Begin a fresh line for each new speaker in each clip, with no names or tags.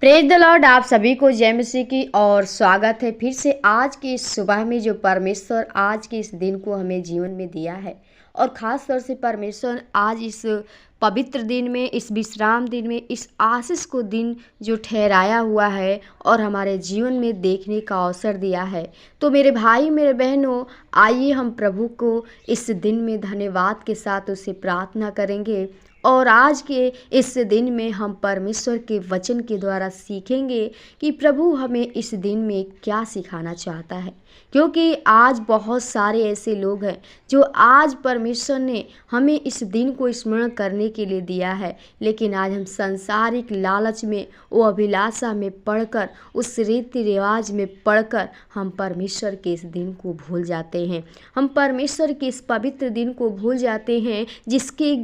Praise the Lord. आप सभी को जय मसीह की और स्वागत है फिर से आज की इस सुबह में जो परमेश्वर आज के इस दिन को हमें जीवन में दिया है। और ख़ास तौर से परमेश्वर आज इस पवित्र दिन में, इस विश्राम दिन में, इस आशीष को दिन जो ठहराया हुआ है और हमारे जीवन में देखने का अवसर दिया है। तो मेरे भाई मेरे बहनों, आइए हम प्रभु को इस दिन में धन्यवाद के साथ उसे प्रार्थना करेंगे। और आज के इस दिन में हम परमेश्वर के वचन के द्वारा सीखेंगे कि प्रभु हमें इस दिन में क्या सिखाना चाहता है। क्योंकि आज बहुत सारे ऐसे लोग हैं जो आज परमेश्वर ने हमें इस दिन को स्मरण करने के लिए दिया है, लेकिन आज हम सांसारिक लालच में, वो अभिलाषा में पढ़कर, उस रीति रिवाज में पढ़कर हम परमेश्वर के इस दिन को भूल जाते हैं। हम परमेश्वर के इस पवित्र दिन को भूल जाते हैं जिसके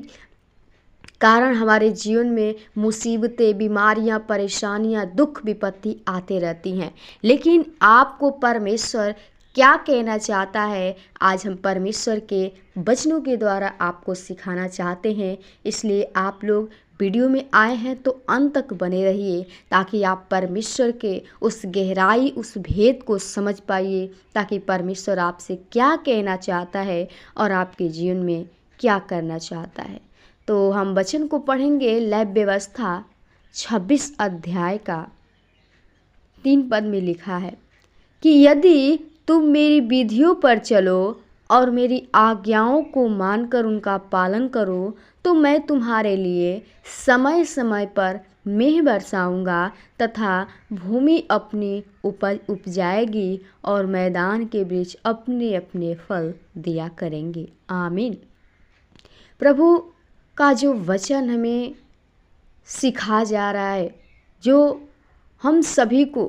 कारण हमारे जीवन में मुसीबतें, बीमारियां, परेशानियां, दुख विपत्ति आते रहती हैं। लेकिन आपको परमेश्वर क्या कहना चाहता है, आज हम परमेश्वर के वचनों के द्वारा आपको सिखाना चाहते हैं। इसलिए आप लोग वीडियो में आए हैं तो अंत तक बने रहिए, ताकि आप परमेश्वर के उस गहराई, उस भेद को समझ पाइए, ताकि परमेश्वर आपसे क्या कहना चाहता है और आपके जीवन में क्या करना चाहता है। तो हम वचन को पढ़ेंगे। लैब व्यवस्था 26 अध्याय का 3 पद में लिखा है कि यदि तुम मेरी विधियों पर चलो और मेरी आज्ञाओं को मानकर उनका पालन करो, तो मैं तुम्हारे लिए समय समय पर मेंह बरसाऊंगा तथा भूमि अपनी उपज उपजाएगी और मैदान के वृक्ष अपने अपने फल दिया करेंगे। आमीन। प्रभु का जो वचन हमें सिखा जा रहा है, जो हम सभी को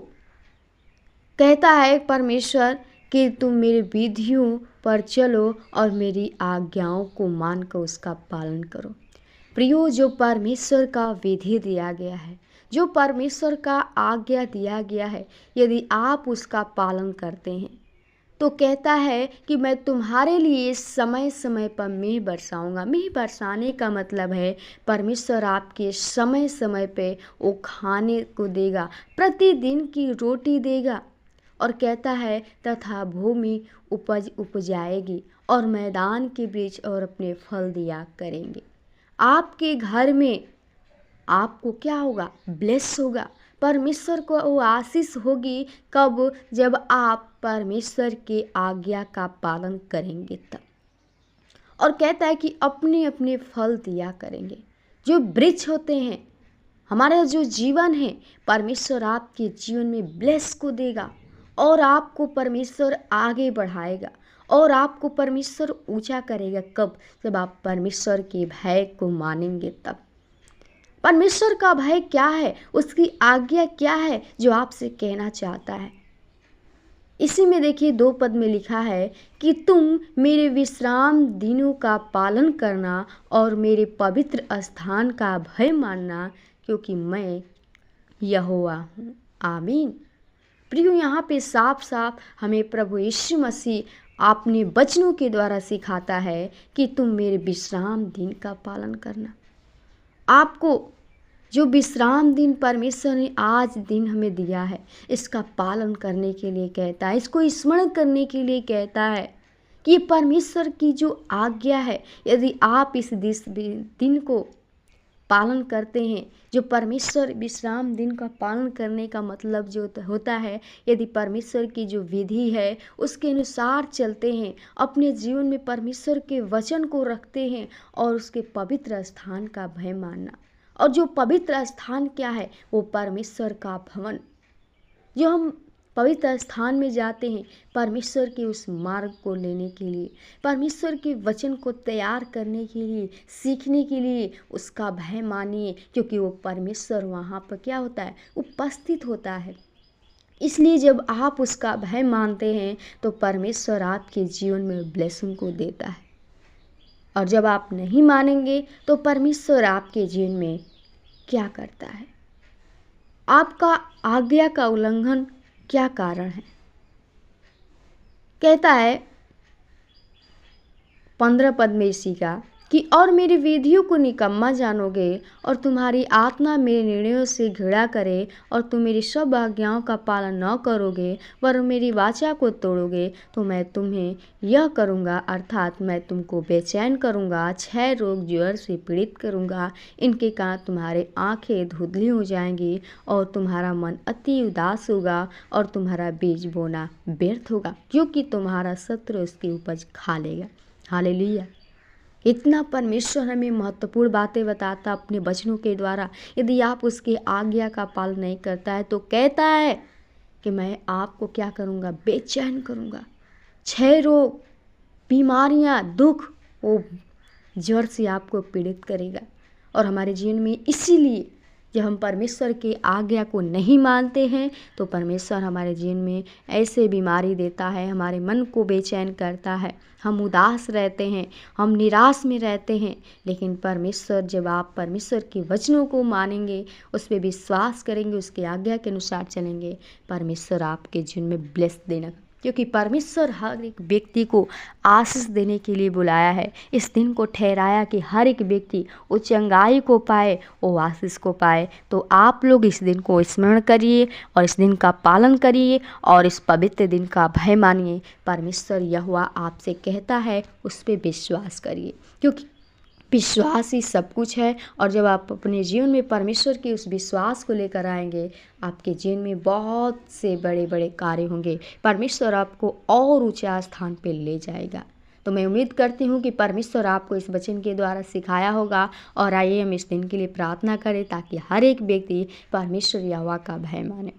कहता है परमेश्वर कि तुम मेरी विधियों पर चलो और मेरी आज्ञाओं को मानकर उसका पालन करो। प्रियो, जो परमेश्वर का विधि दिया गया है, जो परमेश्वर का आज्ञा दिया गया है, यदि आप उसका पालन करते हैं तो कहता है कि मैं तुम्हारे लिए समय समय पर मेंह बरसाऊंगा। मेंह बरसाने का मतलब है परमेश्वर आपके समय समय पे वो खाने को देगा, प्रतिदिन की रोटी देगा। और कहता है तथा भूमि उपज उपजाएगी और मैदान के वृक्ष और अपने फल दिया करेंगे। आपके घर में आपको क्या होगा? ब्लेस होगा। परमेश्वर को वो आशीष होगी। कब? जब आप परमेश्वर के आज्ञा का पालन करेंगे तब। और कहता है कि अपने अपने फल दिया करेंगे। जो वृक्ष होते हैं, हमारा जो जीवन है, परमेश्वर आपके जीवन में ब्लेस को देगा और आपको परमेश्वर आगे बढ़ाएगा और आपको परमेश्वर ऊंचा करेगा। कब? जब आप परमेश्वर के भय को मानेंगे तब। परमेश्वर का भय क्या है? उसकी आज्ञा क्या है जो आपसे कहना चाहता है? इसी में देखिए 2 पद में लिखा है कि तुम मेरे विश्राम दिनों का पालन करना और मेरे पवित्र स्थान का भय मानना, क्योंकि मैं यहोवा हूँ। आमीन। प्रियो, यहाँ पे साफ साफ हमें प्रभु यीशु मसीह अपने वचनों के द्वारा सिखाता है कि तुम मेरे विश्राम दिन का पालन करना। आपको जो विश्राम दिन परमेश्वर ने आज दिन हमें दिया है, इसका पालन करने के लिए कहता है, इसको स्मरण करने के लिए कहता है कि परमेश्वर की जो आज्ञा है, यदि आप इस दिन को पालन करते हैं, जो परमेश्वर विश्राम दिन का पालन करने का मतलब जो होता है, यदि परमेश्वर की जो विधि है उसके अनुसार चलते हैं, अपने जीवन में परमेश्वर के वचन को रखते हैं और उसके पवित्र स्थान का भय मानना। और जो पवित्र स्थान क्या है? वो परमेश्वर का भवन। जो हम पवित्र स्थान में जाते हैं परमेश्वर के उस मार्ग को लेने के लिए, परमेश्वर के वचन को तैयार करने के लिए, सीखने के लिए, उसका भय मानिए, क्योंकि वो परमेश्वर वहाँ पर क्या होता है? उपस्थित होता है। इसलिए जब आप उसका भय मानते हैं तो परमेश्वर आपके जीवन में ब्लेसिंग को देता है। और जब आप नहीं मानेंगे तो परमेश्वर आपके जीवन में क्या करता है? आपका आज्ञा का उल्लंघन क्या कारण है? कहता है 15 पद में इसी का कि और मेरी विधियों को निकम्मा जानोगे और तुम्हारी आत्मा मेरे निर्णयों से घृणा करे और तुम मेरी सब आज्ञाओं का पालन न करोगे वरन मेरी वाचा को तोड़ोगे, तो मैं तुम्हें यह करूँगा, अर्थात मैं तुमको बेचैन करूँगा, 6 रोग ज्वर से पीड़ित करूँगा। इनके कारण तुम्हारे आँखें धुंधली हो जाएंगी और तुम्हारा मन अति उदास होगा और तुम्हारा बीज बोना व्यर्थ होगा, क्योंकि तुम्हारा शत्रु उसकी उपज खा लेगा। हालेलुया। इतना परमेश्वर हमें महत्वपूर्ण बातें बताता अपने वचनों के द्वारा। यदि आप उसकी आज्ञा का पालन नहीं करता है तो कहता है कि मैं आपको क्या करूँगा, बेचैन करूँगा। 6 रोग, बीमारियाँ, दुख वो जड़ से आपको पीड़ित करेगा। और हमारे जीवन में इसीलिए जब हम परमेश्वर की आज्ञा को नहीं मानते हैं तो परमेश्वर हमारे जीवन में ऐसे बीमारी देता है, हमारे मन को बेचैन करता है, हम उदास रहते हैं, हम निराश में रहते हैं। लेकिन परमेश्वर, जब आप परमेश्वर के वचनों को मानेंगे, उस पर विश्वास करेंगे, उसकी आज्ञा के अनुसार चलेंगे, परमेश्वर आपके जीवन में ब्लेस देना, क्योंकि परमेश्वर हर एक व्यक्ति को आशीष देने के लिए बुलाया है। इस दिन को ठहराया कि हर एक व्यक्ति वो चंगाई को पाए, वो आशीष को पाए। तो आप लोग इस दिन को स्मरण करिए और इस दिन का पालन करिए और इस पवित्र दिन का भय मानिए। परमेश्वर यहोवा आपसे कहता है, उस पर विश्वास करिए, क्योंकि विश्वास ही सब कुछ है। और जब आप अपने जीवन में परमेश्वर के उस विश्वास को लेकर आएंगे, आपके जीवन में बहुत से बड़े बड़े कार्य होंगे। परमेश्वर आपको और ऊंचा स्थान पे ले जाएगा। तो मैं उम्मीद करती हूँ कि परमेश्वर आपको इस वचन के द्वारा सिखाया होगा। और आइए हम इस दिन के लिए प्रार्थना करें ताकि हर एक व्यक्ति परमेश्वर यहोवा का भय माने।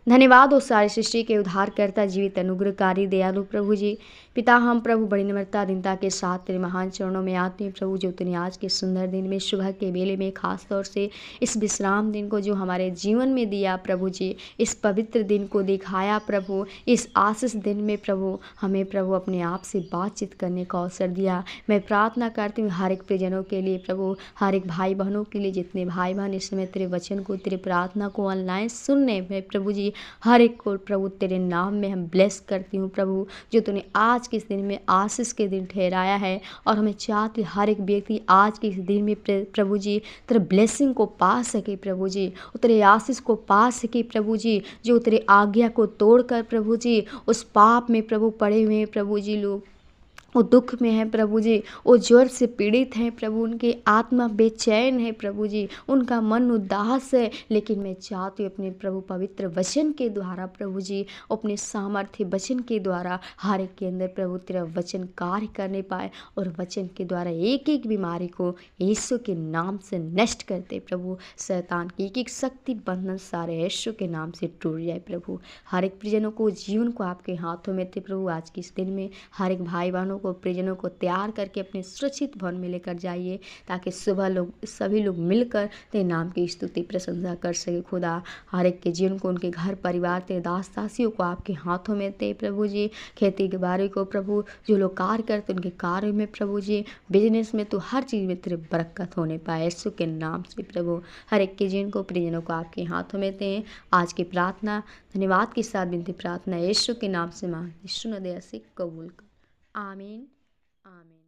धन्यवाद हो सारी सृष्टि के उद्धारकर्ता, जीवित अनुग्रहकारी दयालु प्रभु जी। पिता, हम प्रभु बड़ी नम्रता दीनता के साथ तेरे महान चरणों में आते हैं प्रभु, जो तूने आज के सुंदर दिन में, सुबह के बेले में, खास तौर से इस विश्राम दिन को जो हमारे जीवन में दिया प्रभु जी, इस पवित्र दिन को दिखाया प्रभु, इस आशीष दिन में प्रभु हमें प्रभु अपने आप से बातचीत करने का अवसर दिया। मैं प्रार्थना करती हूँ हर एक प्रियजनों के लिए प्रभु, हर एक भाई बहनों के लिए, जितने भाई बहन इस समय तेरे वचन को, तेरे प्रार्थना को ऑनलाइन सुनने में प्रभु जी, हर एक को प्रभु तेरे नाम में हम ब्लेस करती हूँ प्रभु, जो तूने आज के इस दिन में आशीष के दिन ठहराया है। और हमें चाहती हर एक व्यक्ति आज के इस दिन में प्रभु जी तेरे ब्लेसिंग को पा सके प्रभु जी, तेरे आशीष को पा सके प्रभु जी, जो तेरे आज्ञा को तोड़कर प्रभु जी उस पाप में प्रभु पड़े हुए हैं प्रभु जी, लोग वो दुख में है प्रभु जी, वो ज्वर से पीड़ित हैं प्रभु, उनकी आत्मा बेचैन है प्रभु जी, उनका मन उदास है। लेकिन मैं चाहती हूँ अपने प्रभु पवित्र वचन के द्वारा प्रभु जी, अपने सामर्थ्य वचन के द्वारा हर एक के अंदर प्रभु तेरा वचन कार्य करने पाए और वचन के द्वारा एक एक बीमारी को यीशु के नाम से नष्ट करते प्रभु। शैतान की एक एक शक्ति बंधन सारे यीशु के नाम से टूट जाए प्रभु। हर एक प्रियजनों को, जीवन को आपके हाथों में थे प्रभु। आज के इस दिन में हर एक भाई बहनों को, प्रियजनों को तैयार करके अपने सुरक्षित भवन में लेकर जाइए, ताकि सुबह सभी लोग मिलकर तेरे नाम की स्तुति प्रशंसा कर सके। खुदा हर एक के जीवन को, उनके घर परिवार, तेरे दास दासियों को आपके हाथों में थे प्रभु जी। खेती के बारे को प्रभु, जो लोग कार्य करते उनके कार्य में प्रभु जी, बिजनेस में तो हर चीज़ में तेरे बरकत होने पाए यीशु के नाम से प्रभु। हर एक के जीवन को, प्रियजनों को आपके हाथों में थे। आज की प्रार्थना धन्यवाद के साथ विनती प्रार्थना यीशु के नाम से मांग, यीशु ने दया से कबूल कर। आमीन, आमीन।